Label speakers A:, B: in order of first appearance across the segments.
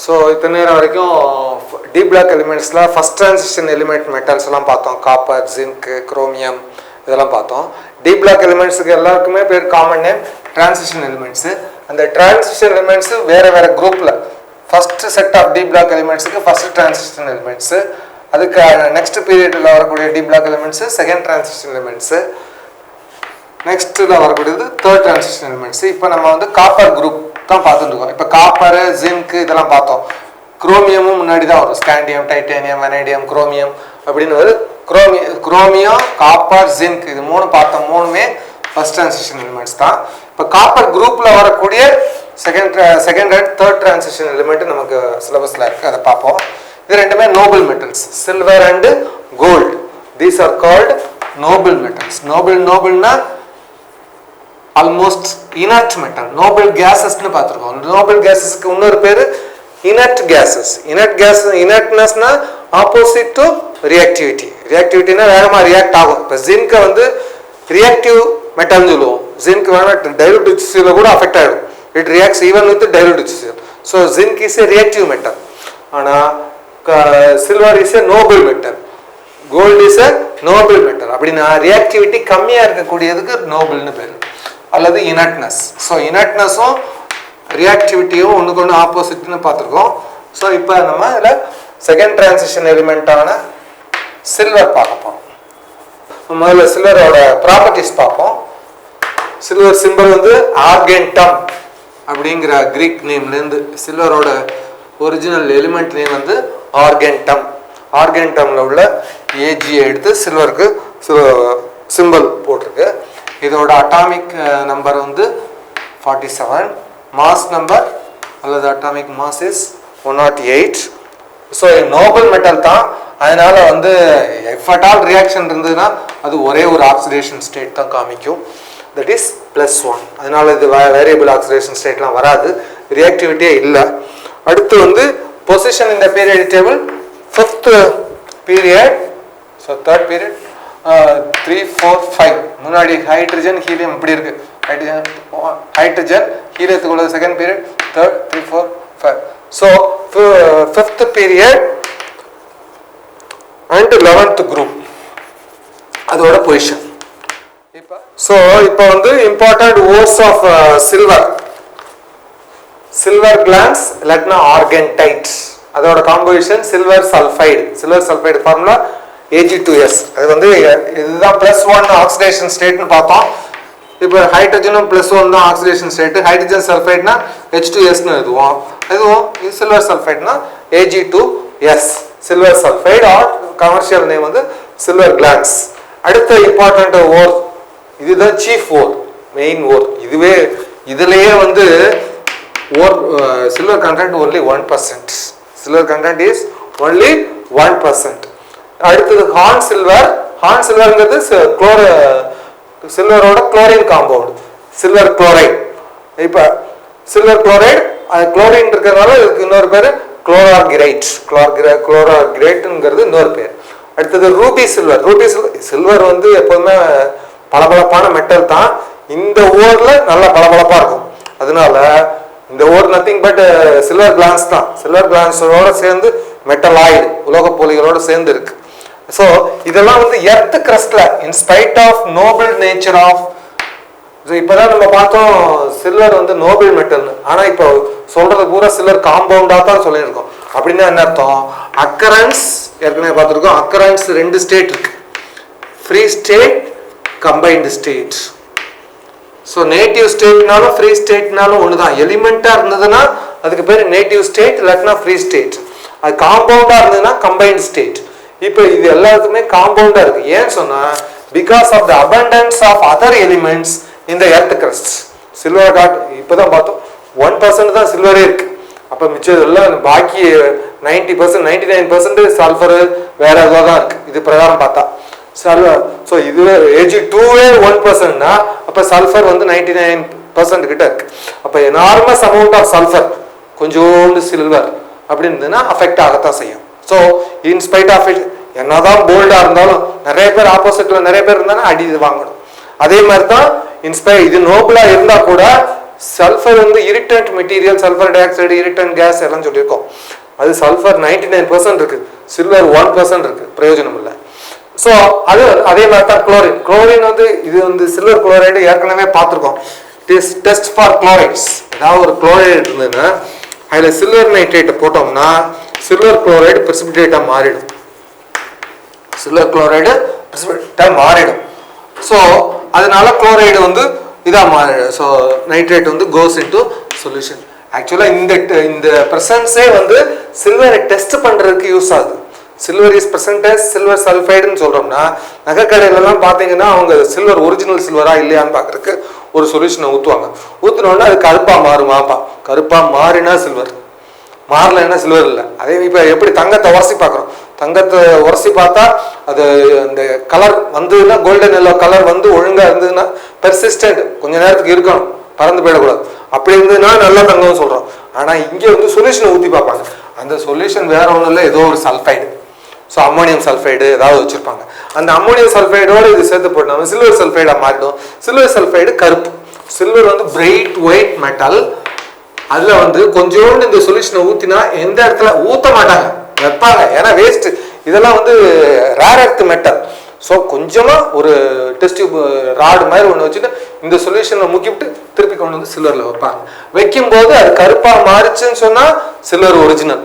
A: So இத்தனை நேரம் வரைக்கும் டி பிளாக் எலிமெண்ட்ஸில் ஃபஸ்ட் ட்ரான்சிஷன் எலிமெண்ட் மெட்டல்ஸ் எல்லாம் பார்த்தோம். காப்பர், ஜிங்க்கு, குரோமியம் இதெல்லாம் பார்த்தோம். டி பிளாக் எலிமெண்ட்ஸுக்கு எல்லாருக்குமே பேர் காமன் நேம் ட்ரான்சிஷன் எலிமெண்ட்ஸு. அந்த ட்ரான்சிஷன் எலிமெண்ட்ஸு வேறு வேறு குரூப்பில் first set of D block எலிமெண்ட்ஸுக்கு ஃபஸ்ட்டு ட்ரான்சிஷன் எலிமெண்ட்ஸு, அதுக்கு நெக்ஸ்ட் பீரியடில் வரக்கூடிய D block elements second transition elements, நெக்ஸ்ட்டில் வரக்கூடியது தேர்ட் ட்ரான்சிஷன் எலிமெண்ட்ஸு. இப்போ நம்ம வந்து காப்பர் குரூப் தான் பார்த்துட்டு இருக்கோம். இப்போ காப்பரு, ஜிங்க்கு இதெல்லாம் பார்த்தோம். குரோமியமும் முன்னாடி தான் வரும். ஸ்காண்டியம், டைட்டேனியம், வனேடியம், குரோமியம் அப்படின்னு வருது. குரோமியம், காப்பர், ஜிங்க் இது மூணு பார்த்தோம். மூணுமே ஃபர்ஸ்ட் ட்ரான்சிஷன் எலிமெண்ட்ஸ் தான். இப்போ காப்பர் குரூப்பில் வரக்கூடிய second and third transition element நமக்கு சிலபஸில் இருக்குது, அதை பார்ப்போம். இது ரெண்டுமே noble metals, silver and gold. These are called noble metals. நோபல்னா ஆல்மோஸ்ட் இனர்ட் மெட்டல். நோபல் கேசஸ்ன்னு பார்த்துருக்கோம். நோபல் கேசஸ்க்கு இன்னொரு பேர் இனர்ட் கேசஸ். இனர்ட்னஸ்னா ஆப்போசிட் டு ரியாக்டிவிட்டி. ரியாக்டிவிட்டினா வேகமாக ரியாக்ட் ஆகும். இப்போ ஜிங்க்கை வந்து ரியாக்டிவ் மெட்டல்னு சொல்லுவோம். ஜிங்க் வேணால் டைலூட் HCl கூட அஃபெக்ட் ஆகிடும். It reacts even with dilute HCl. So zinc is a reactive metal. ஆனால் silver is a noble metal, gold is a noble metal. அப்படின்னா ரியாக்டிவிட்டி கம்மியாக இருக்கக்கூடியதுக்கு நோபல்னு பேர், அல்லது இனர்ட்னஸ். ஸோ இனர்ட்னஸும் ரியாக்டிவிட்டியும் ஒன்றுக்கு ஒன்று ஆப்போசிட்னு பார்த்துருக்கோம். ஸோ இப்போ நம்ம இதில் செகண்ட் ட்ரான்சிஷன் எலிமெண்ட்டான சில்வர் பார்க்க போகிறோம். முதல்ல சில்வரோட ப்ராப்பர்ட்டிஸ் பார்ப்போம். சில்வர் சிம்பிள் வந்து ஆர்கென்டம் அப்படிங்கிற கிரீக் நேம்லேருந்து சில்வரோட ஒரிஜினல் எலிமெண்ட் நேம் வந்து ஆர்கென்டம். ஆர்கென்டமில் உள்ள ஏஜியை எடுத்து சில்வருக்கு சிம்பிள் போட்டிருக்கு. இதோட அட்டாமிக் நம்பர் வந்து 47, மாஸ் நம்பர் அல்லது atomic mass is 108. So Nobel metal தான். அதனால வந்து எஃபர்டால் ரியாக்ஷன் இருந்ததுன்னா அது ஒரே ஒரு ஆக்சிடேஷன் ஸ்டேட் தான் காமிக்கும், தட் இஸ் +1. அதனால இது வேரியபிள் ஆக்சிடேஷன் ஸ்டேட்லாம் வராது, ரியாக்டிவிட்டியே இல்லை. அடுத்து வந்து பொசிஷன் இந்த period table 5th period. So third period 3, 4, 5. முன்னாடி ஹைட்ரஜன், ஹீலியம் இப்படி இருக்கு. ஹைட்ரஜன் ஹீலியத்துக்குள்ள second period, third, 3, 4, 5. So 5th period and 11th group அதோட பொசிஷன். ஸோ இப்போ வந்து important ores of silver glance இல்லாட்டினா ஆர்கென்டைட். அதோட composition silver sulphide. Silver sulphide formula Ag2S. அது வந்து இதுதான் +1 ஆக்சிடேஷன் ஸ்டேட்னு பார்த்தோம். இப்போ ஹைட்ரஜனும் +1 தான் ஆக்சிடேஷன் ஸ்டேட். ஹைட்ரஜன் சல்ஃபைட்னா H2Sன்னு எழுதுவோம். இதுவும் சில்வர் சல்ஃபைட்னா Ag2S. Silver sulphide or commercial name வந்து சில்வர் கிளான்ஸ். அடுத்த இம்பார்ட்டன்ட் ஓர், இதுதான் சீஃப் ஓர், மெயின் ஓர். இதுலேயே வந்து ore silver content only 1%. Silver content is only 1%. அடுத்தது ஹார்ன் சில்வர். ஹார்ன் சில்வர்ங்கிறது சில்வரோட குளோரின் காம்பவுண்ட், சில்வர் குளோரைட். இப்போ சில்வர் குளோரைட், அது குளோரின் இருக்கிறதுனால இதுக்கு இன்னொரு பேர் குளோராகிரைட். குளோராகிரைட்ங்கிறது இன்னொரு பேர். அடுத்தது ரூபி சில்வர். சில்வர் வந்து எப்போதுமே பளபளப்பான மெட்டல் தான். இந்த ஓரில் நல்லா பளபளப்பாக இருக்கும். அதனால இந்த ore nothing but silver glance தான். சில்வர் கிளான்ஸோட சேர்ந்து மெட்டல் ஆயில் உலோகப்போலிகளோட சேர்ந்து இருக்கு. ஸோ இதெல்லாம் வந்து எர்த் கிரஸ்ட்ல in spite of noble nature of, இப்போதான் நம்ம பார்த்தோம் சில்வர் வந்து நோபல் மெட்டல்னு. ஆனால் இப்போ சொல்றது பூரா சில்வர் காம்பவுண்டாக தான் சொல்லியிருக்கோம். அப்படின்னா என்ன அர்த்தம்? அக்கரன்ஸ் ஏற்கனவே பார்த்துருக்கோம். அக்கரன்ஸ் 2 ஸ்டேட் இருக்கு, free state, combined state. So native ஸ்டேட்னாலும் ஃப்ரீ ஸ்டேட்னாலும் ஒன்று தான். எலிமெண்ட்டாக இருந்ததுன்னா அதுக்கு பேர் நேட்டிவ் ஸ்டேட், இல்லாட்டினா ஃப்ரீ ஸ்டேட். அது காம்பவுண்டாக இருந்ததுன்னா கம்பைன்டு ஸ்டேட். இப்போ இது எல்லாத்துக்குமே காம்பவுண்டாக இருக்குது. ஏன்னு சொன்னால் because of the abundance of other elements இந்த எர்த் கிரஸ்ட். சில்வர் இப்போ தான் பார்த்தோம் 1% தான் சில்வரே இருக்கு. அப்போ மிச்சம் எல்லாம் பாக்கி 90%, 99% சல்ஃபரு வேற ஏதாவது தான் இருக்கு. இது பிரகாரம் பார்த்தா ஸோ இதுவே Ag2வே 1%னா அப்போ சல்ஃபர் வந்து 99% கிட்ட இருக்கு. அப்போ எனார்மஸ் அமௌண்ட் ஆஃப் சல்ஃபர், கொஞ்சோண்டு சில்வர் அப்படி இருந்ததுன்னா அஃபெக்ட் ஆகத்தான் செய்யும். ஸோ இன்ஸ்பைட் ஆஃப் இட் என்னதான் போல்டாக இருந்தாலும் நிறைய பேர் ஆப்போசிட்ல நிறைய பேர் இருந்தாலும் அடி இது வாங்கணும். அதே மாதிரி தான் இது நோபலாக இருந்தால் கூட சல்ஃபர் வந்து irritant material, sulphur dioxide irritant gas எல்லாம் சொல்லியிருக்கோம். அது சல்ஃபர் 99% இருக்கு, சில்வர் 1% இருக்கு, பிரயோஜனம் இல்லை. ஸோ அது அதே மாதிரி தான் குளோரின். குளோரின் வந்து இது வந்து சில்வர் குளோரைடு ஏற்கனவே பார்த்துருக்கோம். Test for chlorides. ஏதாவது ஒரு குளோரைடு இருந்ததுன்னா அதில் சில்வர் நைட்ரேட்டை போட்டோம்னா சில்வர் குளோரைடு பிரிசிபிடேட்டாக மாறிடும். சில்வர் குளோரைடு பிரிசிபிடேட்டாக மாறிடும். ஸோ அதனால குளோரைடு வந்து இதாக மாறிடும். ஸோ நைட்ரேட் வந்து கோஸ் இன்டு சொல்யூஷன். ஆக்சுவலாக இந்த ப்ரெசன்ஸே வந்து சில்வரை டெஸ்ட் பண்ணுறதுக்கு யூஸ் ஆகுது. Silver is present as silver சல்ஃபைடுன்னு சொல்கிறோம்னா நகைக்கடையிலலாம் பார்த்தீங்கன்னா அவங்க சில்வர் ஒரிஜினல் சில்வரா இல்லையான்னு பார்க்குறதுக்கு ஒரு சொல்யூஷனை ஊற்றுவாங்க. ஊற்றினோன்னா அது கருப்பாக மாறுமாப்பா. கருப்பாக மாறினா சில்வர், மாறலைன்னா சில்வர் இல்லை. அதே இப்போ எப்படி தங்கத்தை உரசி பார்க்குறோம், தங்கத்தை உரசி பார்த்தா அது அந்த கலர் வந்ததுன்னா கோல்டன் எல்லோ கலர் வந்து ஒழுங்காக இருந்ததுன்னா பெர்சிஸ்டன்ட், கொஞ்ச நேரத்துக்கு இருக்கணும், பறந்து போயிடக்கூடாது. அப்படி இருந்ததுன்னா நல்லா தங்கம்னு சொல்கிறோம். ஆனால் இங்கே வந்து சொல்யூஷனை ஊற்றி பார்ப்பாங்க. அந்த சொல்யூஷன் வேற ஒன்றும் இல்லை, ஏதோ ஒரு சல்ஃபைடு. ஸோ அம்மோனியம் சல்ஃபைடு ஏதாவது வச்சுருப்பாங்க. அந்த அம்மோனியம் சல்ஃபைடோடு இது சேர்த்து போட்டோம் சில்வர் சல்ஃபைடாக மாறிடும். சில்வர் சல்ஃபைடு கருப்பு. சில்வர் வந்து பிரைட் ஒயிட் மெட்டல். அதில் வந்து கொஞ்சோண்டு இந்த சொல்யூஷனை ஊற்றினா எந்த இடத்துல ஊற்ற மாட்டாங்க, வைப்பாங்க, ஏன்னா வேஸ்ட். இதெல்லாம் வந்து ரேர் எர்த் மெட்டல். ஸோ கொஞ்சமாக ஒரு டெஸ்ட் டியூப் ராடு மாதிரி ஒன்று வச்சுட்டு இந்த சொல்யூஷனில் முக்கிவிட்டு திருப்பி கொண்டு வந்து சில்வரில் வைப்பாங்க. வைக்கும்போது அது கருப்பாக மாறிச்சுன்னு சொன்னால் சில்வர் ஒரிஜினல்,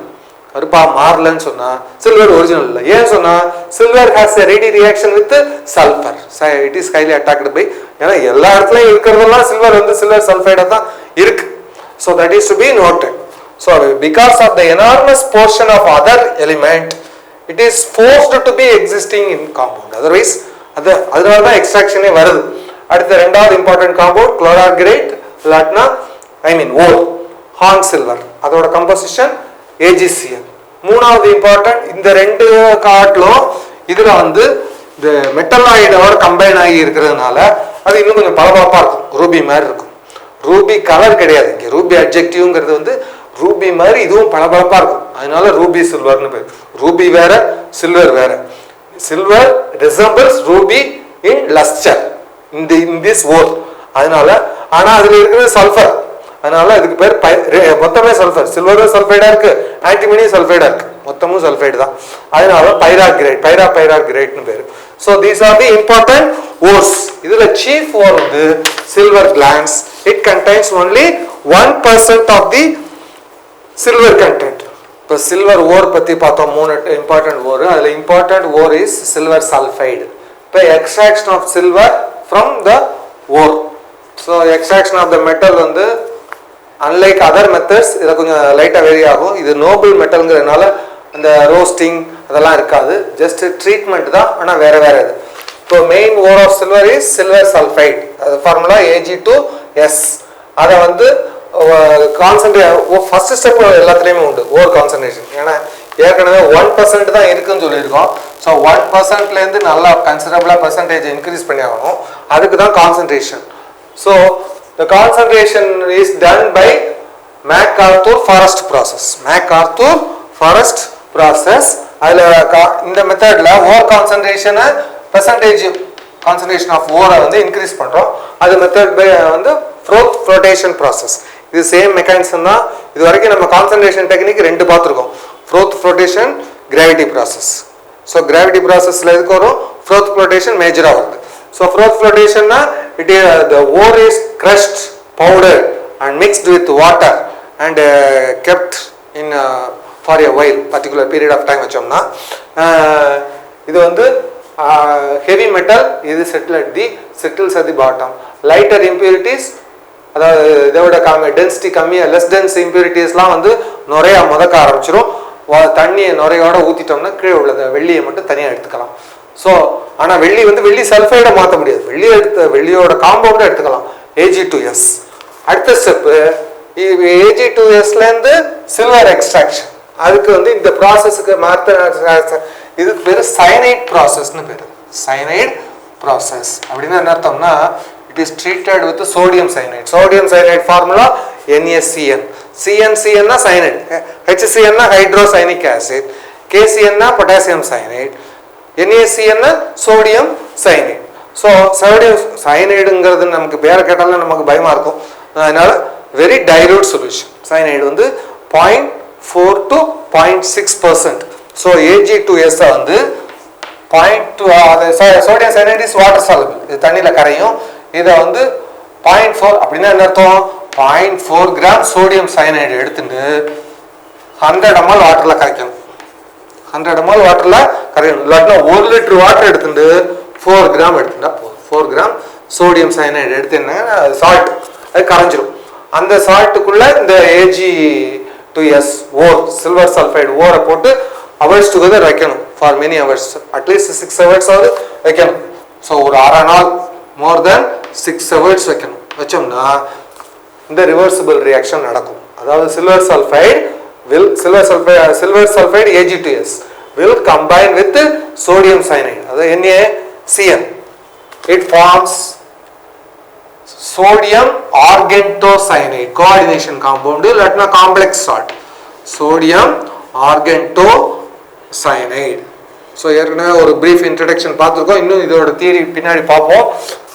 A: கருப்பாக மாறலன்னு சொன்னால் சில்வர் ஒரிஜினல் இல்லை. ஏன் சொன்னால் silver has a ready reaction with sulphur, it is highly attacked by. ஏன்னா எல்லா இடத்துலையும் இருக்கிறதெல்லாம் சில்வர் வந்து சில்வர் சல்ஃபைடாக தான் இருக்கு. So that is to be noted. So because of the enormous portion of other element it is forced to be existing in compound, otherwise அதனால தான் எக்ஸ்ட்ராக்ஷனே வருது. அடுத்த ரெண்டாவது இம்பார்ட்டன்ட் காம்பவுண்ட் குளோரார்கிரேட் இல்லாட்டினா ஓர் ஹார்ன் சில்வர், அதோட கம்போசிஷன் AgCl. மூணாவது இம்பார்ட்டன்ட் இந்த ரெண்டு காட்டிலும் இதுல வந்து இந்த மெட்டலாய்டோட கம்பைன் ஆகி இருக்கிறதுனால அது இன்னும் கொஞ்சம் பளபளப்பா இருக்கும், ரூபி மாதிரி இருக்கும். ரூபி கலர் கிடையாது இங்கே, ரூபி அட்ஜெக்டிவ்ங்கிறது வந்து ரூபி மாதிரி இதுவும் பளபளப்பா இருக்கும், அதனால ரூபி சில்வர்னு பேர். ரூபி வேற சில்வர் வேற. Silver resembles ruby in lustre in this ore. அதனால ஆனா அதுல இருக்கிறது சல்ஃபர், அதனால அதுக்கு பேர் மொத்தமே சல்ஃபர். சில்வரும் சல்ஃபைடா இருக்கு, ஆன்டிமனி சல்ஃபைடா இருக்கு, மொத்தமும் சல்ஃபைடு தான். அதனால பைராகிரேட், பைராகிரேட்னு பேரு. So these are the important ores. இதுல சீஃப் ஓர் வந்து silver glance. It contains only 1% of the silver content. இப்போ சில்வர் ஓர் பற்றி பார்த்தோம், 3 இம்பார்ட்டன்ட் ஓர். அதில் important ore is silver sulphide. இப்போ extraction of silver from the ore. So extraction of the metal வந்து unlike other methods இதில் கொஞ்சம் லைட்டாக vary ஆகும். இது நோபல் மெட்டலுங்கிறதுனால அந்த ரோஸ்டிங் அதெல்லாம் இருக்காது, ஜஸ்ட் ட்ரீட்மெண்ட் தான், ஆனால் வேற வேற இது. இப்போ main ore of silver is silver sulphide. அது ஃபார்முலா Ag2S. அதை வந்து ஃபர்ஸ்ட் ஸ்டெப் எல்லாத்துலேயுமே உண்டு ஓர் கான்சன்ட்ரேஷன். ஏன்னா ஏற்கனவே 1% தான் இருக்குன்னு சொல்லியிருக்கோம். ஸோ 1%லேருந்து நல்லா கன்சிடரபிளாக பர்சன்டேஜ் இன்க்ரீஸ் பண்ணி ஆகணும், அதுக்கு தான் concentration. So the concentration is done by McArthur Forrest process. McArthur Forrest process. அதில் இந்த மெத்தடில் ஓர் கான்சன்ட்ரேஷனை பர்சன்டேஜ் கான்சன்ட்ரேஷன் ஆஃப் ஓரை வந்து இன்க்ரீஸ் பண்ணுறோம். அது மெத்தட் பை வந்து ஃப்ரோத் ஃப்ளோட்டேஷன் ப்ராசஸ். இது சேம் மெக்கானிசம் தான். இது வரைக்கும் நம்ம கான்சன்ட்ரேஷன் டெக்னிக் 2 பார்த்துருக்கோம், froth flotation, gravity process. So gravity ப்ராசஸில் எதுக்கு வரும், ஃப்ரோத் ஃப்ளோட்டேஷன் மேஜராக வருது. ஸோ ஃப்ரோத் ஃப்ளோட்டேஷன்னா it the ore is crushed, powdered and mixed with water and kept in for a while, particular period of time வச்சோம்னா இது வந்து ஹெவி மெட்டல், இது settles at the bottom. Lighter impurities, அதாவது இதோட density கம்மியாக less tense இம்பியூரிட்டிஸ்லாம் வந்து நுரையா முதக்க ஆரம்பிச்சிடும். தண்ணியை நுரையோட ஊற்றிட்டோம்னா கீழே உள்ளதை வெள்ளியை மட்டும் தனியாக எடுத்துக்கலாம். ஸோ ஆனால் வெள்ளி வந்து வெள்ளி சல்ஃபைடை மாற்ற முடியாது, வெள்ளியோட காம்பவுண்டை எடுத்துக்கலாம், Ag2S. அடுத்த ஸ்டெப்பு Ag2Sலேருந்து சில்வர் எக்ஸ்ட்ராக்ஷன். அதுக்கு வந்து இந்த ப்ராசஸுக்கு இதுக்கு பேர் சயனைட் ப்ராசஸ்னு பேர். சயனைட் ப்ராசஸ் அப்படின்னா என்ன அர்த்தம்னா it is treated with sodium cyanide. Sodium cyanide formula NaCN. CnCN na cyanide, HCN na hydrocyanic acid, KCN na potassium cyanide, NaCN na sodium cyanide. So sodium cyanide ங்கிறது நமக்கு பேர கேட்டாலும் நமக்கு பயமா இருக்கும். அதனால வெரி டைலூட் சொல்யூஷன். சயனைடு வந்து 0.4 to 0.6%. So Ag2S வந்து 0.2 sodium cyanide is water soluble, இது தண்ணியில் கரையும். இதை வந்து 0.4 அப்படின்னா என்ன அர்த்தம், 0.4 கிராம் சோடியம் சயனைடு எடுத்துட்டு 100 ml வாட்டரில் கரைக்கணும். 100 ml வாட்டரில் கரைக்கணும். இல்லாட்டினா 1 லிட்டர் வாட்டர் எடுத்துட்டு 4 கிராம் எடுத்துட்டா போதும். 4 கிராம் சோடியம் சயனைடு எடுத்துன்னா சால்ட் அது கரைஞ்சிரும். அந்த சால்ட்டுக்குள்ள இந்த Ag2S ஓர் சில்வர் சல்ஃபைடு ஓரை போட்டு ஹவர்ஸ் டுகெதர் வைக்கணும். For many hours, at least 6 hours ஆகுது வைக்கணும். ஸோ ஒரு அரை நாள், மோர் தென் 6 hours வைக்கணும். வச்சோம்னா இந்த ரிவர்சிபிள் ரியாக்ஷன் நடக்கும். அதாவது silver sulphide Ag2S will combine with sodium cyanide, அதாவது NaCN. It forms sodium argentocyanide coordination compound, இல்லைன்னா complex salt. sodium argentocyanide. So ஏற்கனவே ஒரு brief introduction பார்த்துருக்கோம். இன்னும் இதோட தியரி பின்னாடி பார்ப்போம்.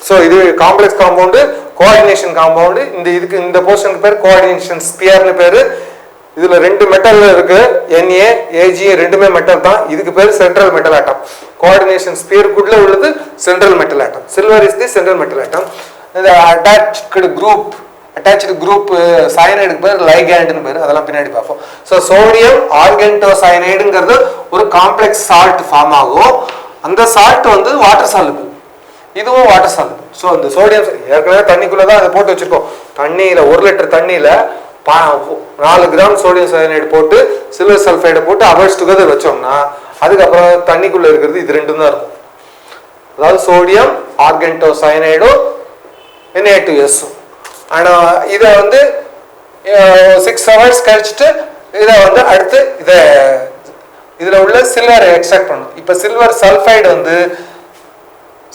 A: ஸோ இது காம்ப்ளெக்ஸ் காம்பவுண்டு, கோஆர்டினேஷன் காம்பவுண்டு. இந்த போர்ஷனுக்கு பேர் கோஆர்டினேஷன் ஸ்பியர்னு பேர். இதுல 2 மெட்டல் இருக்கு, Na Ag ரெண்டுமே மெட்டல் தான். இதுக்கு பேர் சென்ட்ரல் மெட்டல் ஆட்டம். கோஆர்டினேஷன் ஸ்பியருக்குள்ள உள்ளது central metal atom. Silver is the central metal atom. இந்த அட்டாச்டு குரூப் சயனைடுக்கு பேர் லைகேண்ட்னு பேர், அதெல்லாம் பின்னாடி பார்ப்போம். ஸோ சோடியம் ஆர்கென்டோசயனைடுங்கிறது ஒரு காம்ப்ளெக்ஸ் சால்ட் ஃபார்ம் ஆகும். அந்த சால்ட் வந்து வாட்டர் சாலுபிள், இதுவும் வாட்டர் சாலுபிள். ஸோ இந்த சோடியம் ஏற்கனவே தண்ணிக்குள்ள தான் அதை போட்டு வச்சிருக்கோம். தண்ணியில 1 லிட்டர் தண்ணியில 4 கிராம் சோடியம் சயனைடு போட்டு சில்வர் சல்ஃபைடை போட்டு ஹவர்ஸ் டுகெதர் வச்சோம்னா அதுக்கப்புறம் தண்ணிக்குள்ள இருக்கிறது இது ரெண்டும் தான் இருக்கும். அதாவது சோடியம் ஆர்கென்டோசயனைடும் Na2S. ஆனால் இதை வந்து 6 hours கழிச்சுட்டு இதை வந்து அடுத்து இதில் உள்ள சில்வர் எக்ஸ்ட்ராக்ட் பண்ணணும். இப்போ சில்வர் சல்ஃபைடு வந்து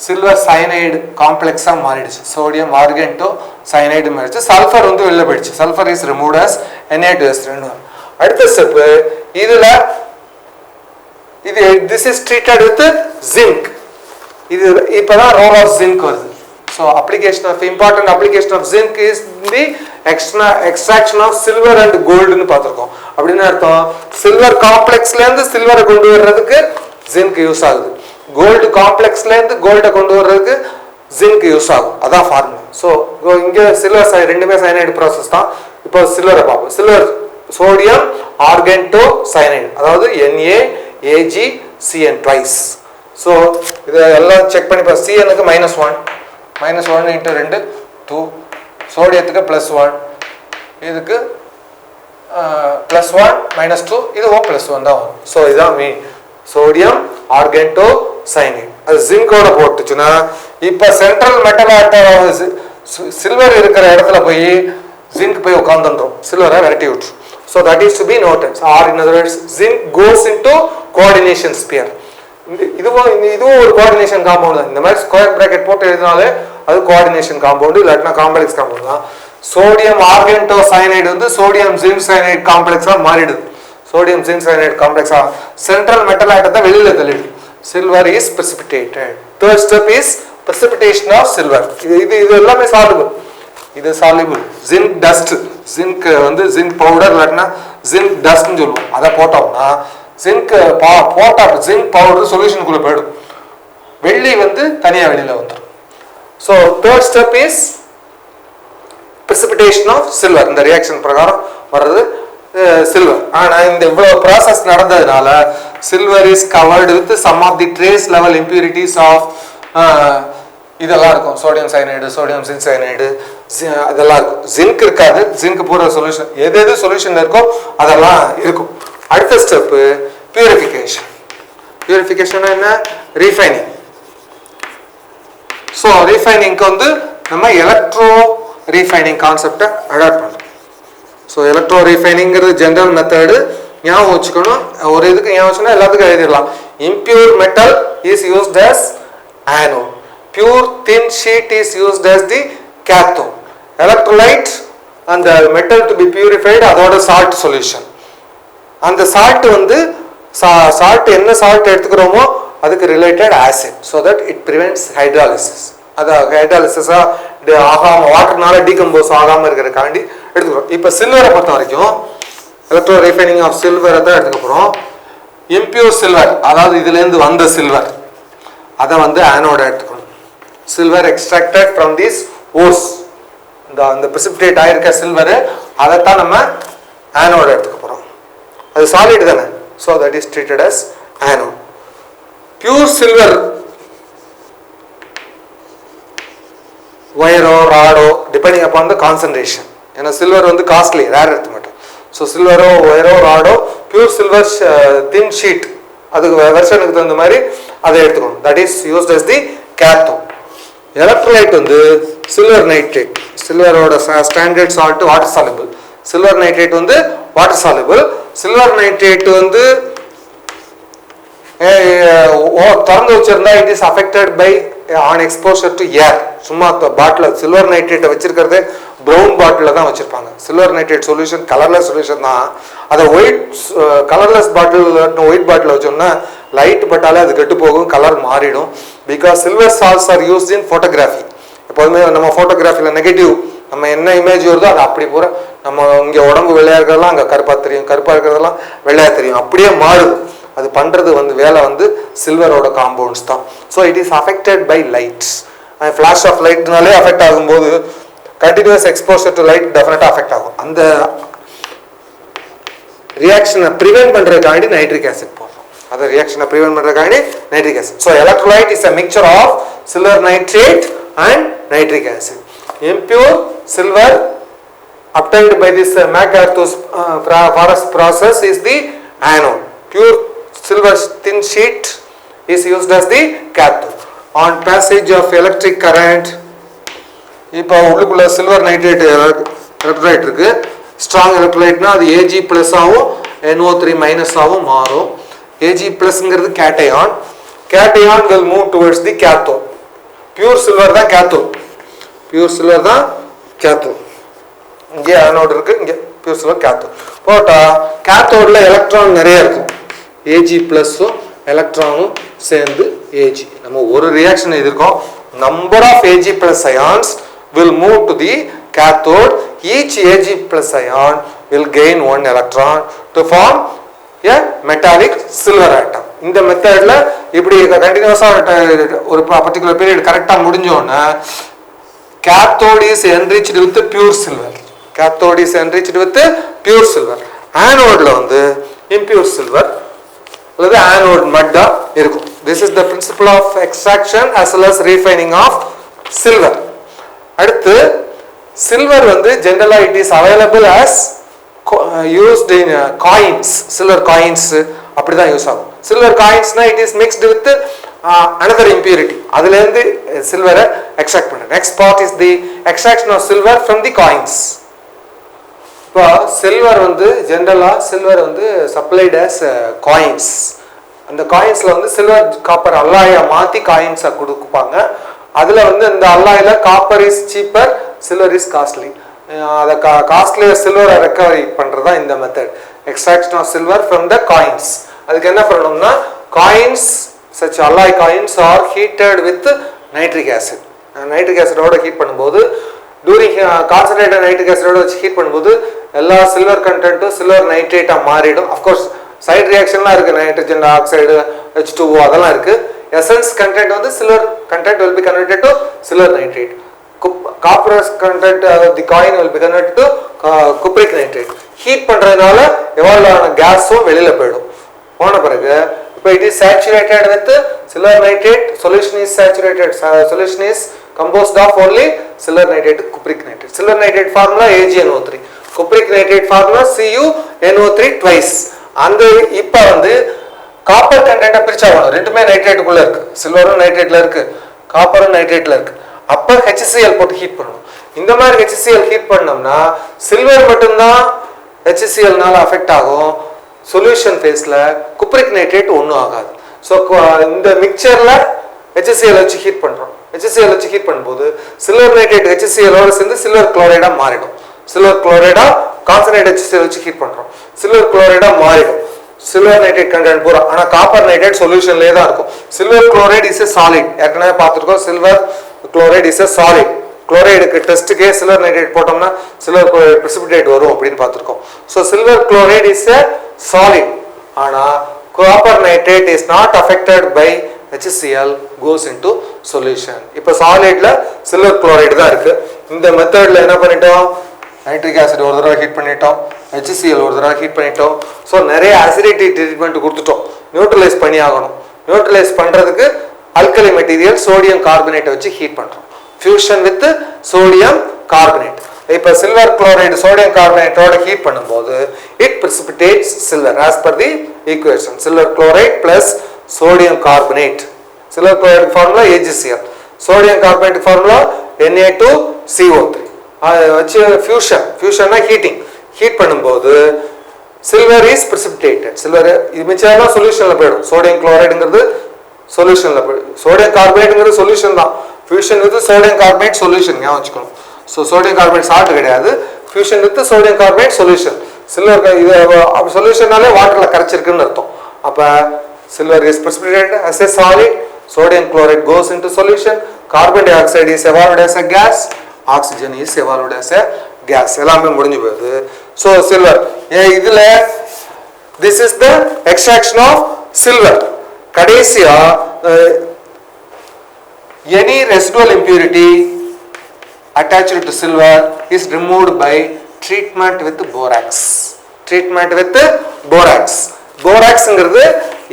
A: சில்வர் சயனைடு காம்ப்ளெக்ஸாக மாறிடுச்சு. சோடியம் ஆர்கென்டோ சயனைடு மாறிடுச்சு. சல்ஃபர் வந்து வெளில போயிடுச்சு. Sulphur is removed as Na2S. அடுத்த step this is treated with zinc. இது இப்போதான் ரோல் ஆஃப் ஜிங்க் வருது. So important application of zinc is the extraction of silver and கோல்டுன்னு பார்த்துருக்கோம். அப்படின்னு அர்த்தம், சில்வர் காம்ப்ளெக்ஸ்லேருந்து சில்வரை கொண்டு வர்றதுக்கு ஜிங்க் யூஸ் ஆகுது. கோல்டு காம்ப்ளெக்ஸ்லேருந்து கோல்டை கொண்டு வர்றதுக்கு ஜிங்க் யூஸ் ஆகும். அதான் ஃபார்முலா. ஸோ இங்கே சில்வர் ரெண்டுமே சயனைடு ப்ராசஸ் தான். இப்போ சில்வரை பார்ப்போம். சில்வர் சோடியம் ஆர்கென்டோ சயனைடு, அதாவது NaAgCN ட்வைஸ். ஸோ இதை எல்லாம் செக் பண்ணி பார்த்து சிஎனுக்கு -1 × 2 2, சோடியத்துக்கு +1, இதுக்கு +1 -2, இதுவும் +1 தான் வரும். ஸோ இதுதான் மீன் சோடியம் ஆர்கென்டோ சயனைடு. அது ஜிங்கோட போட்டுச்சுன்னா இப்போ சென்ட்ரல் மெட்டல் ஆட்டம் சில்வர் இருக்கிற இடத்துல போய் ஜிங்க் போய் உட்காந்துன்றோம், சில்வரை விரட்டி விட்டுரும். So that is to be noted. Or in other words zinc goes into coordination sphere. இதுவும் ஒரு கோஆர்டினேஷன் காம்பவுண்ட் தான். இந்த மாதிரி ஸ்கொயர் பிராக்கெட் போட்டு எழுதினாலே அது கோஆர்டினேஷன் காம்பவுண்டு, இல்லாட்டினா காம்ப்ளெக்ஸ் காம்பவுண்ட் தான். சோடியம் ஆர்கென்டோ சயனைடு வந்து சோடியம் ஜிங்க் சயனைடு காம்ப்ளெக்ஸாக மாறிடுது. சோடியம் ஜிங்க் சயனைடு காம்ப்ளெக்ஸாக சென்ட்ரல் மெட்டல் ஆட்டத்தை வெளியில தள்ளிடுது. Silver is precipitated. Third step is precipitation of silver. இது எல்லாமே சால்யுபிள். இது சால்யுபிள். ஜிங்க் டஸ்ட், ஜிங்க் வந்து ஜிங்க் பவுடர் இல்லாட்டினா ஜிங்க் டஸ்ட்னு சொல்லுவோம். அதை போட்டோம்னா ஜிங்க் ஜிங்க் பவுடர் சொல்யூஷனுக்குள்ள போயிடும். வெள்ளி வந்து தனியாக வெளியில வந்துடும். So third step is precipitation of silver. இந்த ரியாக்ஷன் பிரகாரம் வர்றது சில்வர். ஆனால் இந்த இவ்வளவு ப்ராசஸ் நடந்ததுனால silver is covered with some of the trace level impurities of இதெல்லாம் இருக்கும். Sodium cyanide, sodium zinc cyanide, அதெல்லாம் இருக்கும். ஜிங்க் இருக்காது. ஜிங்க் பூரா சொல்யூஷன், எது சொல்யூஷன் இருக்கோ அதெல்லாம் இருக்கும். அடுத்த ஸ்டெப்பு பியூரிஃபிகேஷன். பியூரிஃபிகேஷன் என்ன? ரீஃபைனிங். ஸோ ரீஃபைனிங்க்கு வந்து நம்ம எலக்ட்ரோ ரீஃபைனிங் கான்செப்டை அடாப்ட் பண்ணணும். ஸோ எலக்ட்ரோ ரீஃபைனிங்கிறது ஜென்ரல் மெத்தடு, ஞாபகம் வச்சுக்கணும். ஒரு இதுக்கு ஞாபகம் வச்சுன்னா எல்லாத்துக்கும் எழுதிடலாம். Impure metal is used as anode. Pure thin sheet is used as the cathode. Electrolyte and the metal to be purified, அதோட salt solution. அந்த salt வந்து salt என்ன salt எடுத்துக்கிறோமோ அதுக்கு related acid, so that it prevents hydrolysis. அதை ஹைட்ராலிசிஸாக ஆகாமல் வாட்டர்னால decompose ஆகாமல் இருக்கிறதுக்காண்டி எடுத்துக்கிறோம். இப்போ சில்வரை பொறுத்த வரைக்கும் எலக்ட்ரோ ரீஃபைனிங் ஆஃப் சில்வரை தான் எடுத்துக்க போகிறோம். இம்பியூர் சில்வர், அதாவது இதுலேருந்து வந்த சில்வர், அதை வந்து ஆனோட எடுத்துக்கணும். Silver extracted from this ores, இந்த பிரிசிபிடேட் ஆயிருக்க சில்வர், அதைத்தான் நம்ம ஆனோட எடுத்துக்க போகிறோம். அது சாலிட் தானே, so that is treated as anode. Pure silver ஒயரோ ராடோ டிபெண்டிங் அப்பான் த கான்சன்ட்ரேஷன், ஏன்னா சில்வர் வந்து காஸ்ட்லி, ரேர் எடுத்து மாட்டோம். ஸோ சில்வரோ ஒயரோ ராடோ பியூர் சில்வர் தின் ஷீட், அதுக்கு வெர்ஷனுக்கு தகுந்த மாதிரி அதை எடுத்துக்கணும். That is used as the cathode. Electrolyte வந்து சில்வர் நைட்ரேட், சில்வரோட standard salt water soluble. Silver nitrate வந்து வாட்டர் சாலுபிள். சில்வர் நைட்ரேட் வந்து திறந்து வச்சிருந்தா it is affected by on exposure to air. சும்மா பாட்டில் சில்வர் நைட்ரேட்டை வச்சிருக்கிறது ப்ரௌன் பாட்டில் தான் வச்சிருப்பாங்க. Silver nitrate solution colourless solution தான். அதை white colourless bottle white bottle வச்சோம்னா லைட் பட்டாலே அது கெட்டு போகும், கலர் மாறிடும். Because silver salts are used in photography. எப்போதுமே நம்ம ஃபோட்டோகிராஃபியில் நெகட்டிவ் நம்ம என்ன இமேஜ் வருதோ அது அப்படி பூரா நம்ம இங்கே உடம்பு வெள்ளையாக இருக்கிறதெல்லாம் அங்கே கருப்பாக தெரியும், கருப்பாக இருக்கிறதெல்லாம் வெள்ளையாக தெரியும், அப்படியே மாறுது. அது பண்ணுறது வந்து வேலை வந்து சில்வரோட காம்பவுண்ட்ஸ் தான். So it is affected by lights. Flash of லைட்னாலே அஃபெக்ட் ஆகும்போது கண்டினியூஸ் எக்ஸ்போசர் டு லைட் டெஃபினட்டாக அஃபெக்ட் ஆகும். அந்த ரியாக்ஷனை ப்ரிவென்ட் பண்ணுறதுக்காண்டி நைட்ரிக் ஆசிட் போடுறோம். அந்த ரியாக்ஷனை ப்ரிவென்ட் பண்ணுறதுக்காண்டி nitric acid. So electrolyte is a mixture of silver nitrate and nitric acid. Impure silver obtained by this MacArthur's Forest process is the anode. Pure silver thin sheet is used as the cathode. On passage of electric current, இப்போ உள்ளுக்குள்ள silver nitrate electrolyte இருக்கு. Strong எலக்ட்ரோலைட்னா அது Ag plus ஆகும், NO3 minus ஆகும் மாறும். Ag பிளஸ்ங்கிறது cation. Cation will move towards the cathode. Pure silver தான் கேத்தோட். பியூர் சில்வர் தான் கேத்தோட். இங்கே ஆனோட் இருக்கு, இங்கே பியூர் சில்வர் கேத்தோட். போட்டா கேத்தோட்ல எலக்ட்ரான் நிறைய இருக்கும். Ag பிளஸும் எலக்ட்ரானும் சேர்ந்து Ag. நம்ம ஒரு ரியாக்ஷன் எதிர்க்கோம். Number of Ag plus ions will move to the cathode. Each Ag plus ion will gain one electron to form a metallic silver atom. இந்த மெத்தட்ல இப்படி கண்டினியூஸா ஒரு பர்டிகுலர் பீரியட் கரெக்டா முடிஞ்சோன்னா cathode is enriched with pure silver. Cathode is enriched with pure silver. Anode வந்து impure silver அல்லது anode மட்டா இருக்கும். This is the principle of extraction as well as refining of silver. அடுத்து silver வந்து generally it is available as used in coins, silver coins அப்படிதான் use ஆகும். Silver coins na it is mixed with another impurity. அதுல இருந்து silver extract பண்ண. Next part is the extraction of silver from the coins. இப்போ silver வந்து generally silver வந்து supplied as coins. அந்த காயின்ஸ்ல வந்து சில்வர் காப்பர் அல்லாயா மாத்தி காயின்ஸா கொடுப்பாங்க. அதுல வந்து இந்த அல்லாயில copper is cheaper, silver is costly. அத காஸ்ட்லி சில்வரை ரெக்கவரி பண்றதா இந்த method, extraction of silver from the coins. அதுக்கு என்ன பண்ணணும்னா coins such alloy coins are heated with nitric acid. நைட்ரிக் ஆசிடோட ஹீட் பண்ணும்போது டூரிங் கான்சன்ட்ரேட்டட் நைட்ரிக் ஆசிடோட வச்சு ஹீட் பண்ணும்போது எல்லா சில்வர் கண்டென்ட்டும் சில்வர் நைட்ரேட்டா மாறிடும். அஃப்கோர்ஸ் சைட் ரியாக்ஷன்லாம் இருக்கு, நைட்ரஜன் ஆக்சைடு H2O அதெல்லாம் இருக்கு. எசன்ஸ் கண்டென்ட் வந்து silver content will be converted to silver nitrate. Copper content the coin will be converted to cupric nitrate. Heat பண்றதுனால எவால்வ் ஆன கேஸும் வெளியில போயிடும். போன பிறகு இப்போ it is saturated with silver nitrate, solution is saturated, solution is composed of only silver nitrate, cupric nitrate. Silver nitrate formula AgNO3, cupric nitrate formula CuNO3 twice. அந்த இப்போ வந்து காப்பர் கண்டென்ட்டை பிரிச்சாகணும். ரெண்டுமே நைட்ரேட்டுக்குள்ள இருக்கு, சில்வரும் நைட்ரேட்ல இருக்கு, காப்பரும் நைட்ரேட்ல இருக்கு. அப்போ HCl போட்டு ஹீட் பண்ணணும். இந்த மாதிரி HCl ஹீட் பண்ணோம்னா சில்வர் மட்டும்தான் HClனால அஃபெக்ட் ஆகும். சொல்யூஷன் ஃபேஸ்ல குப்ரிக் நைட்ரேட் ஒன்றும் ஆகாது. ஸோ இந்த மிக்சர்ல HCl வச்சு ஹீட் பண்றோம். HCl வச்சு ஹீட் பண்ணும்போது சில்வர் நைட்ரேட் HClோட சேர்ந்து சில்வர் குளோரைடா மாறிடும். சில்வர் குளோரைடா கான்சன்ட்ரேட் HCl வச்சு ஹீட் பண்றோம், சில்வர் குளோரைடா மாறிடும். சில்வர் நைட்ரேட் கண்டென்ட் பூரா, ஆனா காப்பர் நைட்ரேட் சொல்யூஷன்லயே தான் இருக்கும். Silver chloride is a solid, ஏற்கனவே பார்த்துருக்கோம். Silver chloride is a solid. Chloride test ke silver nitrate போட்டோம்னா silver chloride precipitate வரும் அப்படினு பார்த்திருக்கோம். So silver chloride is a solid. ஆனா copper nitrate is not affected by HCl, goes into solution. இப்போ solidல silver chloride தான் இருக்கு. இந்த மெத்தட்ல என்ன பண்ணிட்டோம்? நைட்ரிக் ஆசிட் ஒரு தடவை ஹீட் பண்ணிட்டோம், HCl ஒரு தடவை ஹீட் பண்ணிட்டோம். ஸோ நிறைய அசிடிட்டி ட்ரீட்மெண்ட் கொடுத்துட்டோம். நியூட்ரலைஸ் பண்ணி ஆகணும். நியூட்ரலைஸ் பண்ணுறதுக்கு அல்கலி மெட்டீரியல் சோடியம் கார்பனேட்டை வச்சு ஹீட் பண்ணுறோம். Fusion with sodium carbonate. இப்போ சில்வர் குளோரைடு சோடியம் கார்பனேட்டோட ஹீட் பண்ணும்போது it precipitates silver as per the equation. Silver chloride plus sodium carbonate. Silver chloride formula AgCl, sodium carbonate formula Na2CO3. வச்சு ஃபியூஷன்னா heating. Heat பண்ணும்போது silver is precipitated. Silver இது மிச்சம் சொல்யூஷனில் போயிடும். Sodium குளோரைடுங்கிறது சொல்யூஷனில் போயிடும். Sodium கார்பனேட்டுங்கிறது solution தான். Fusion with sodium carbonate solution ஞாபகம் வச்சுக்கணும். So sodium carbonate salt கிடையாது, fusion with sodium carbonate solution. Silver இது சொல்யூஷனாலே வாட்டரில் கரைச்சிருக்குன்னு அர்த்தம். அப்போ silver is precipitated as a solid, sodium chloride goes into solution, carbon dioxide is evolved as a gas, oxygen is evolved as a gas. எல்லாமே முடிஞ்சு போகுது. So silver இதில் this is the extraction of silver. கடைசியா any residual impurity attached to silver is removed by treatment with borax. Treatment with borax. Boraxங்கிறது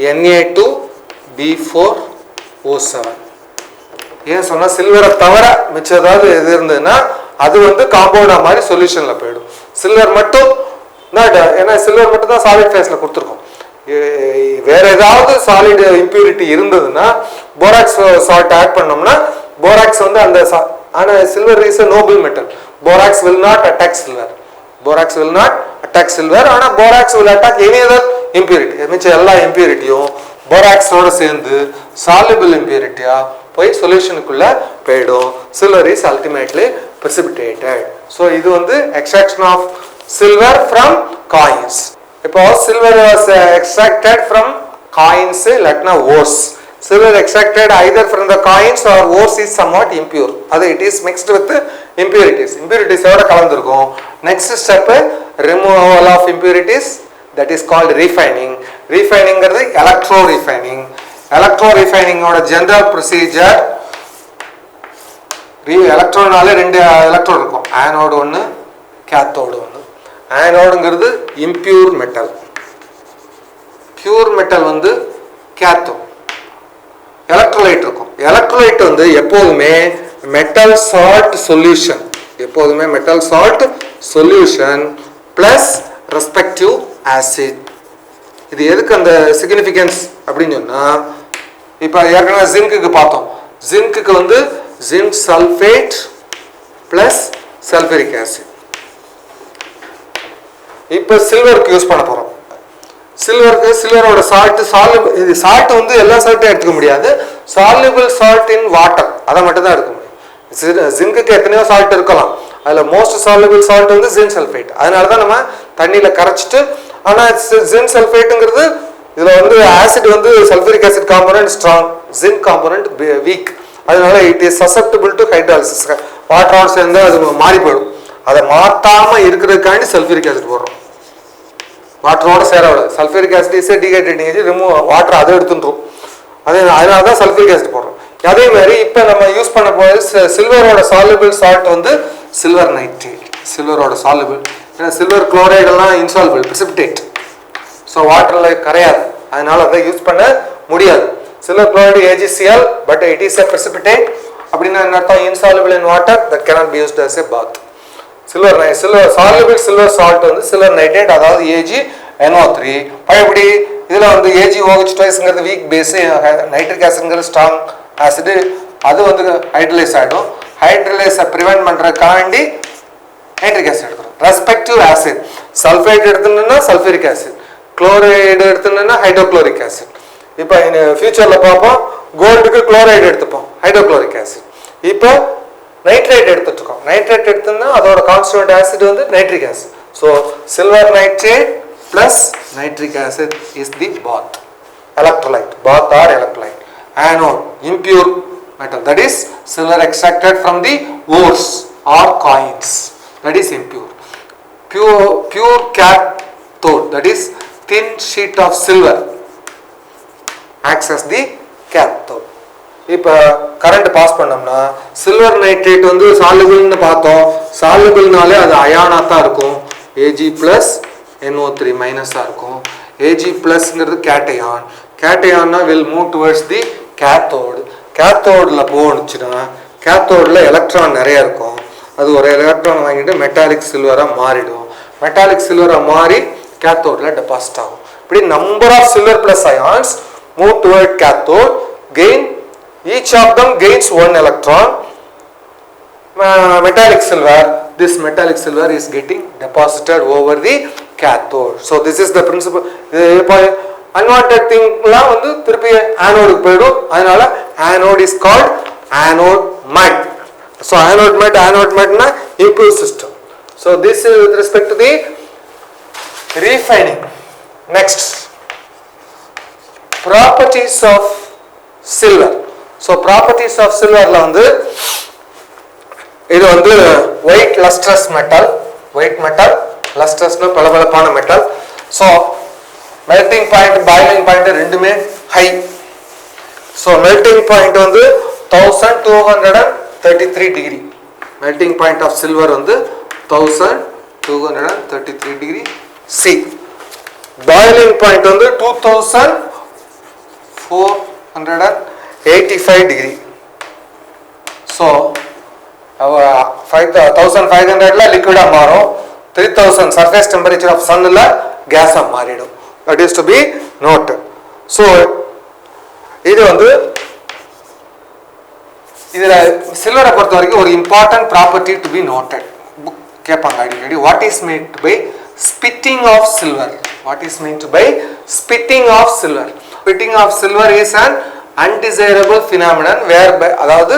A: Na2B4O7. ஏன் சொன்னா சில்வரை தவிர மிச்சம் ஏதாவது எது இருந்ததுன்னா அது காம்பவுண்டா மாதிரி சொல்யூஷன்ல போயிடும். சில்வர் மட்டும் ஏன்னா சில்வர் மட்டும் தான் சாலிட் ஃபேஸ்ல கொடுத்துருக்கோம். வேற ஏதாவது சாலிட் இம்பியூரிட்டி இருந்ததுன்னா போராக்ஸ் சால்ட் ஆட் பண்ணோம்னா போராக்ஸ் அந்த ஆனா silver is a noble metal. Borax will not attack silver. Borax will not attack silver. ஆனா borax will attack any other impurity. மிச்ச எல்லா இம்பியூரிட்டியும் போராக்ஸோட சேர்ந்து soluble impurityயா போய் சொல்யூஷனுக்குள்ள போய்டும். Silver is ultimately precipitated. So இது extraction of silver from coins. இப்போ silver was extracted from coins இல்லாட்டினா ores. Silver extracted either from the coins or ores is somewhat impure. அது it is mixed with impurities. Impurities எவ்வளோ கலந்துருக்கும். Next step removal of impurities, that is called refining. Refiningங்கிறது electro refining. Electro refining ஓட general procedure, எலக்ட்ரோனால ரெண்டு electron இருக்கும், anode ஒன்று cathode ஒன்று. ஆனோடுங்கிறது impure metal, pure metal கேத்தோ. Electrolyte இருக்கும். Electrolyte எப்போதுமே metal salt solution, எப்போதுமே metal salt solution plus respective acid. இது எதுக்கு அந்த சிக்னிஃபிகன்ஸ் அப்படின்னு சொன்னா, இப்போ ஏற்கனவே ஜிங்க்கு பார்த்தோம். Zinc zinc sulphate plus sulphuric acid. இப்போ சில்வருக்கு யூஸ் பண்ண போறோம். சில்வரோட சால்ட் இது சால்ட் எல்லா சால்ட்டும் எடுத்துக்க முடியாது. சால்யூபிள் சால்ட் இன் வாட்டர் அதை மட்டும் தான் எடுக்க முடியும். ஜிங்குக்கு எத்தனையோ சால்ட் இருக்கலாம், அதில் most soluble salt zinc sulphate. அதனால தான் நம்ம தண்ணியில் கரைச்சிட்டு, ஆனால் ஜிங்க் சல்ஃபேட்டுங்கிறது இதில் acid sulphuric acid component strong, zinc component weak. அதனால it is susceptible to hydrolysis. வாட்டரோட சேர்ந்து அது மாறி போயிடும். அதை மாற்றாமல் இருக்கிறதுக்காண்டி சல்ஃபரிக் ஆசிட் போடுறோம். வாட்டரோட சேரவில்லை. Sulphuric acid is dehydrating age, remove water அதை எடுத்துட்டுரும். அதனால தான் சல்ஃபரிக் ஆசிட் போடுறோம். அதே மாதிரி இப்போ நம்ம யூஸ் பண்ண போது சில்வரோட சால்யூபிள் சால்ட் சில்வர் நைட்ரேட். சில்வரோட சால்யூபிள், ஏன்னா சில்வர் குளோரைடு எல்லாம் இன்சால்பிள் precipitate. ஸோ வாட்டரில் கரையாது, அதனால அதை யூஸ் பண்ண முடியாது. Silver chloride AgCl, but it is a precipitate. அப்படின்னா என்ன அர்த்தம்? Insoluble in water, that cannot be used as a bath. Silver soluble silver salt silver nitrate, அதாவது AgNO3. பழையபடி இதில் AgOH twiceங்கிறது வீக் பேஸு, நைட்ரிக் ஆசிட்ங்கிறது ஸ்ட்ராங் ஆசிடு. அது hydrolyse ஆகிடும். ஹைட்ரலைஸை ப்ரிவென்ட் பண்ணுறதுக்காண்டி நைட்ரிக் ஆசிட் எடுக்கிறோம். ரெஸ்பெக்டிவ் ஆசிட், சல்ஃபேட் எடுத்துனா சல்ஃபரிக் ஆசிட், குளோரைடு எடுத்துனா ஹைட்ரோக்ளோரிக் ஆசிட். இப்போ ஃபியூச்சரில் பார்ப்போம், கோல்டுக்கு குளோரைடு எடுத்துப்போம், ஹைட்ரோக்ளோரிக் ஆசிட். இப்போ நைட்ரேட் எடுத்துட்டு இருக்கோம். நைட்ரேட் எடுத்தோம்னா அதோட constituent acid nitric acid. So silver nitrate plus nitric acid is the bath electrolyte. Bath or electrolyte. Anode impure metal, that is silver extracted from the ores or coins, that is impure. Pure cathode, that is thin sheet of silver acts as the cathode. இப்போ current pass பண்ணோம்னா silver nitrate வந்து சால்யுபிள்னு பார்த்தோம், சால்யுபிள்னாலே அது அயானா தான் இருக்கும், Ag plus NO3 மைனஸாக இருக்கும். Ag பிளஸ்ங்கிறது கேட்டையான், கேட்டையான்னா will move towards the cathode, கேத்தோடில் போனுச்சுன்னா கேத்தோடில் எலக்ட்ரான் நிறைய இருக்கும், அது ஒரு எலக்ட்ரான் வாங்கிட்டு மெட்டாலிக் சில்வராக மாறிடும், மெட்டாலிக் சில்வராக மாறி கேத்தோடில் டெபாசிட் ஆகும். இப்படி number of silver plus ions move toward cathode, gain each of them gains one electron. Metallic silver, this metallic silver is getting deposited over the cathode. So this is the principle. Unwanted thing la vandu thirupi anode ku poidum, adanaala anode is called anode mud. So anode mud na impure system. So this is with respect to the refining. Next, properties of silver. So properties of silver la vandu idu vandu white lustrous metal, white metal lustrous na palabalapana metal. So melting point, boiling point rendume high. So melting point vandu 1233 degree, melting point of silver vandu 1233 degree C. Boiling point vandu 2485 degree. So 5500 la liquid ah marum, 3000 surface temperature of sun la gas ah maridum, that is to be noted. So idu vandu idla silver பொறுத்த வரைக்கும் ஒரு important property to be noted. கேட்பாங்க அடிக்கடி, what is meant by spitting of silver, what is meant by spitting of silver. Spitting of silver is an undesirable phenomenon whereby அதாவது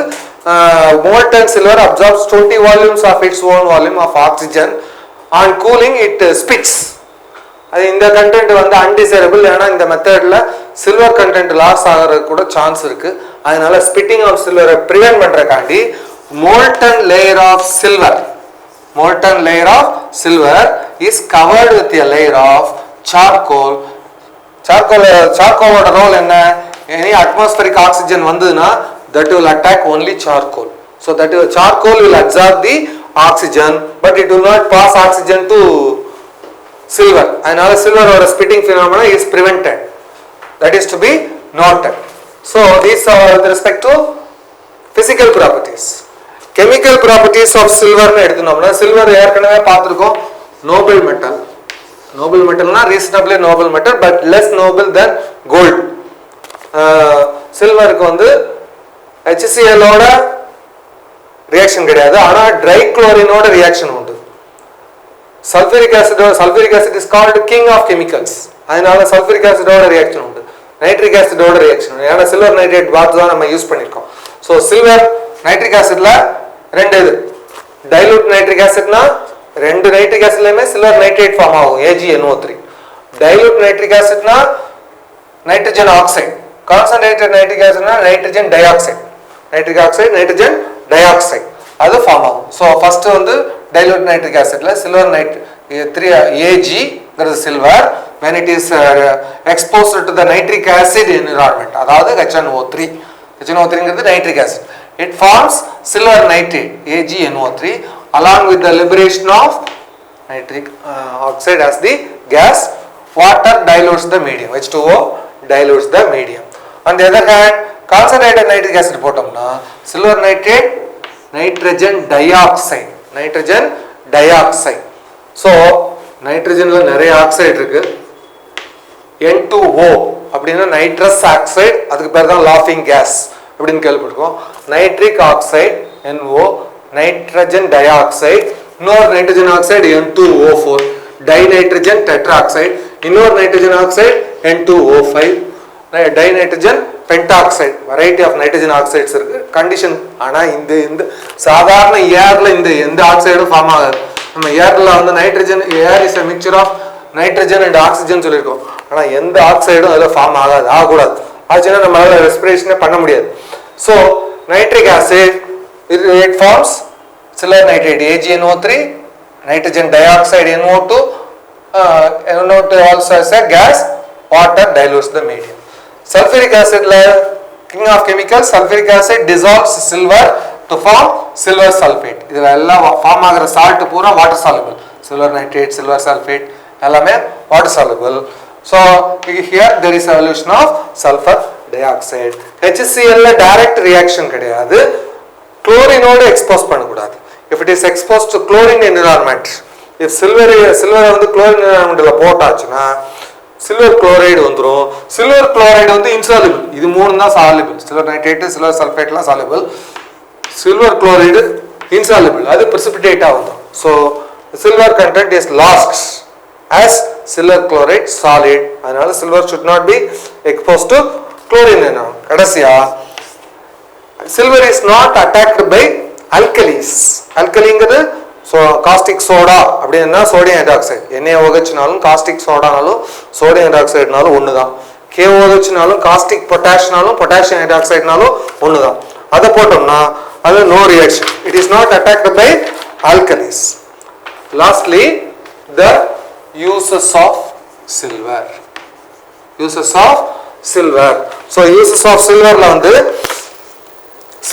A: molten silver absorbs 20 volumes of its own volume of oxygen, on cooling it spits. அது இந்த content வந்து undesirable, ஏன்னா இந்த மெத்தட்ல silver content loss ஆகிறதுக்கு கூட chance இருக்கு, அதனால ஸ்பிட்டிங் ஆஃப் சில்வரை ப்ரிவென்ட் பண்றதுக்காண்டி molten layer of silver is covered with a layer of charcoal. charcoal role என்ன, any atmospheric oxygen vanduna that will attack only charcoal, so that charcoal will absorb the oxygen but it will not pass oxygen to silver, and silver or spitting phenomena is prevented, that is to be noted. So these are with respect to physical properties. Chemical properties of silver nu eduthomna, silver ஏற்கனவே பார்த்திருக்கோம், noble metal na reasonably noble metal but less noble than gold. சில்வருக்கு வந்து HCl ஓட reaction கிடையாது, ஆனா ட்ரைக்ளோரினோட reaction உண்டு. Sulphuric acid is called king of chemicals, அதனால sulphuric ஆசிடோட ரியாக்ஷன் உண்டு, நைட்ரிக் ஆசிடோட ரியாக்ஷன் உண்டு, ஏன்னா சில்வர் நைட்ரேட் பார்த்து தான் நம்ம யூஸ் பண்ணியிருக்கோம். ஸோ சில்வர் நைட்ரிக் ஆசிட்ல ரெண்டு இது, டைலூட் நைட்ரிக் ஆசிட்னா ரெண்டு நைட்ரிக் ஆசிட்லயுமே சில்வர் நைட்ரேட் ஃபார்ம் ஆகும், AgNO3. டைலூட் நைட்ரிக் ஆசிட்னா நைட்ரஜன் ஆக்சைடு, கான்சன்ட்ரேட்டட் நைட்ரிக் ஆசிட்னா நைட்ரஜன் டைஆக்சைடு அது ஃபார்ம் ஆகும். ஸோ ஃபர்ஸ்ட் வந்து டைலூட் நைட்ரிக் ஆசிட்ல silver Ag silver when it is exposed to the nitric acid environment, அதாவது HNO3ங்கிறது nitric acid, it forms silver nitrate AgNO3 along with the liberation of nitric oxide as the gas. Water dilutes the medium, H2O dilutes the medium. On the other hand, concentrated nitric acid போட்டோம்னா silver nitrate nitrogen dioxide. So நைட்ரஜன்ல நிறைய oxide இருக்கு, N2O அப்படின்னா nitrous oxide, அதுக்கு பேர் தான் லாஃபிங் gas அப்படின்னு கேள்விப்பட்டிருக்கோம். Nitric oxide NO, nitrogen dioxide, இன்னொரு nitrogen oxide N2O4, dinitrogen tetroxide, இன்னொரு nitrogen oxide N2O5, dinitrogen pentoxide. Variety of nitrogen oxides இருக்கு கண்டிஷன். ஆனா இந்த சாதாரண ஏர்ல இந்த எந்த ஆக்சைடும் ஃபார்ம் ஆகாது. நம்ம ஏர்ல வந்து nitrogen, air is a mixture of nitrogen and oxygen சொல்லியிருக்கோம், ஆனா எந்த ஆக்சைடும் அதில் ஃபார்ம் ஆகக்கூடாது, ஆச்சுன்னா நம்மளால ரெஸ்பிரேஷனே பண்ண முடியாது. So nitric acid, it forms silver nitrate AgNO3, nitrogen dioxide NO2, NO2 also as a gas, water dilutes the medium. Sulfuric acid, king of chemicals, sulfuric acid dissolves silver to form silver sulfate. This form agra salt pura water soluble. Silver nitrate, silver sulfate, ellame water soluble. So here there is evolution of sulfur dioxide. HCl direct reaction கிடையாது. Chlorine ஓட expose பண்ணக்கூடாது. If it is exposed to chlorine environment, if silver வந்து chlorine environmentல போட்டாச்சுனா silver chloride வந்துரும். Silver chloride வந்து insoluble. இது மூணு தான் soluble. Silver nitrate, silver sulfate எல்லாம் soluble. Silver chloride insoluble. அது precipitate ஆகும். So silver content is lost as silver chloride solid. அதனால silver should not be exposed to chlorine environment. கடைசியா silver is not attacked by alkalis. Alkaliங்கிறது so caustic soda அப்படினா sodium hydroxide. NaOH-னாலும் caustic soda-னாலும் sodium hydroxide-னாலும் ஒண்ணுதான். KOH-னாலும் caustic potash-னாலும் potassium hydroxide-னாலும் ஒண்ணுதான். அத போட்டோம்னா அது no reaction. It is not attacked by alkalis. Lastly, the uses of silver. Uses of silver. So uses of silver la வந்து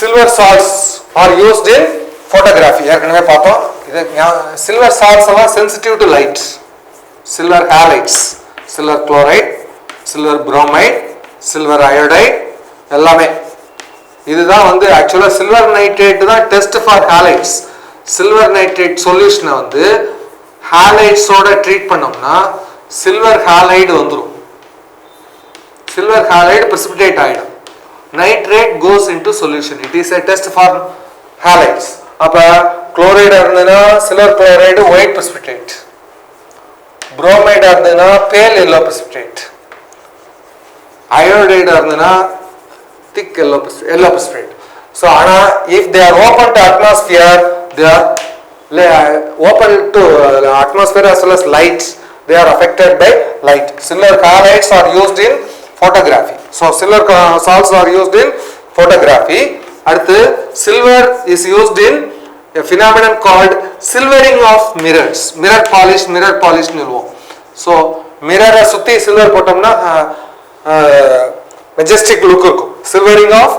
A: silver salts are used in photography. ஏற்கனவே பார்த்தோம். இது silver salts are sensitive to light. Silver halides, silver chloride, silver bromide, silver iodide எல்லாமே இதுதான் வந்து actually silver nitrate தான் test for halides. Silver nitrate solution வந்து halides ஓட ட்ரீட் பண்ணோம்னா silver halide வந்துரும். Silver halide precipitate ஆயிடும். Nitrate goes into solution. It is a test for halides. அப்ப chloride இருந்ததுனா silver chloride white precipitate. Bromide இருந்ததுனா pale yellow precipitate. Iodide இருந்ததுனா thick yellow precipitate. So if they are open to atmosphere, they are open to atmosphere as well as light, they are affected by light. Silver halides are used in photography. So silver salts are used in photography. அடுத்து silver is used in a phenomenon called silvering of mirrors. Mirror polish சொல்லுவோம். So mirror சுத்தி silver போட்டோம்னா majestic look இருக்கும். Silvering of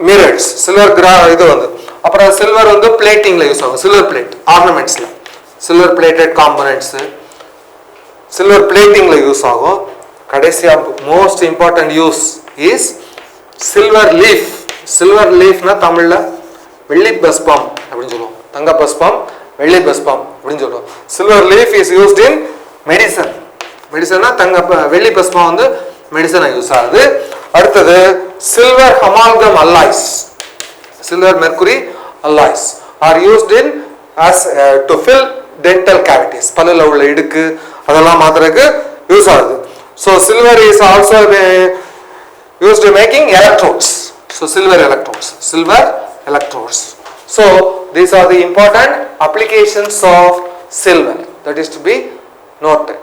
A: mirrors, silver இது வந்து அப்புறம் silver வந்து platingல யூஸ் ஆகும். Silver plate ornamentsல silver plated components silver platingல யூஸ் ஆகும். கடைசியா most important use is silver leaf. Silver leaf னா தமிழ்ல வெள்ளி பஸ்பம் அப்படினு சொல்லுவோம். தங்க பஸ்பம், வெள்ளி பஸ்பம் அப்படினு சொல்லுவோம். Silver leaf is used in medicine. மெடிசனா தங்க வெள்ளி பஸ்பம் வந்து மெடிசனா யூஸ் ஆகுது. அடுத்து silver amalgam alloys, silver mercury alloys are used in as to fill dental cavities. பல்லுல உள்ள இடுக்கு அதெல்லாம் மாத்துறதுக்கு யூஸ் ஆகுது. So silver is also used in making electrodes. So silver electrodes. So these are the important applications of silver that is to be noted.